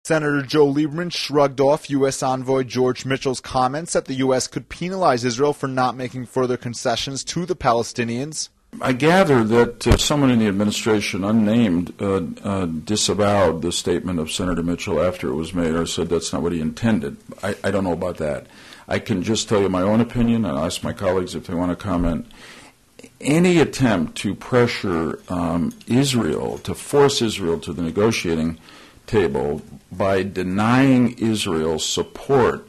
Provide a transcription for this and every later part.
Senator Joe Lieberman shrugged off U.S. envoy George Mitchell's comments that the U.S. could penalize Israel for not making further concessions to the Palestinians. I gather that someone in the administration, unnamed, disavowed the statement of Senator Mitchell after it was made, or said that's not what he intended. I don't know about that. I can just tell you my own opinion, and I'll ask my colleagues if they want to comment. Any attempt to pressure Israel, to force Israel to the negotiating table by denying Israel support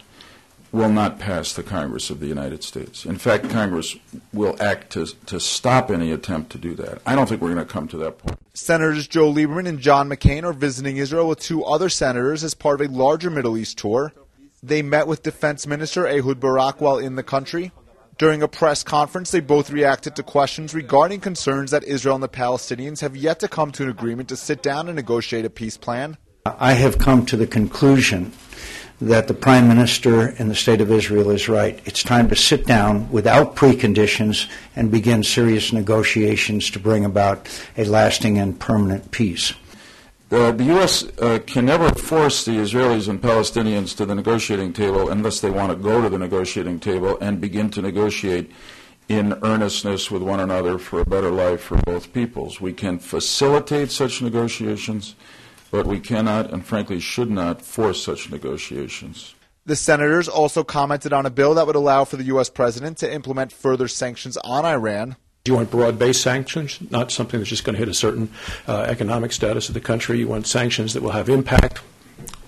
will not pass the Congress of the United States. In fact, Congress will act to stop any attempt to do that. I don't think we're going to come to that point. Senators Joe Lieberman and John McCain are visiting Israel with two other senators as part of a larger Middle East tour. They met with Defense Minister Ehud Barak while in the country. During a press conference, they both reacted to questions regarding concerns that Israel and the Palestinians have yet to come to an agreement to sit down and negotiate a peace plan. I have come to the conclusion that the Prime Minister in the State of Israel is right. It's time to sit down without preconditions and begin serious negotiations to bring about a lasting and permanent peace. The U.S. Can never force the Israelis and Palestinians to the negotiating table unless they want to go to the negotiating table and begin to negotiate in earnestness with one another for a better life for both peoples. We can facilitate such negotiations, but we cannot and frankly should not force such negotiations. The senators also commented on a bill that would allow for the U.S. president to implement further sanctions on Iran. You want broad-based sanctions, not something that's just going to hit a certain economic status of the country. You want sanctions that will have impact.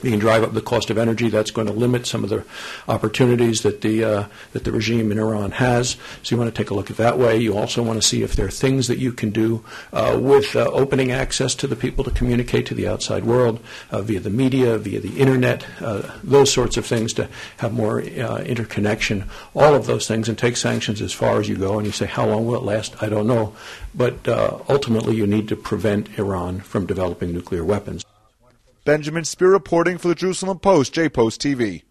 You can drive up the cost of energy. That's going to limit some of the opportunities that the regime in Iran has. So you want to take a look at that way. You also want to see if there are things that you can do with opening access to the people to communicate to the outside world via the media, via the internet, those sorts of things to have more interconnection, all of those things, and take sanctions as far as you go. And you say, how long will it last? I don't know. But ultimately, you need to prevent Iran from developing nuclear weapons. Benjamin Spear reporting for the Jerusalem Post, JPost TV.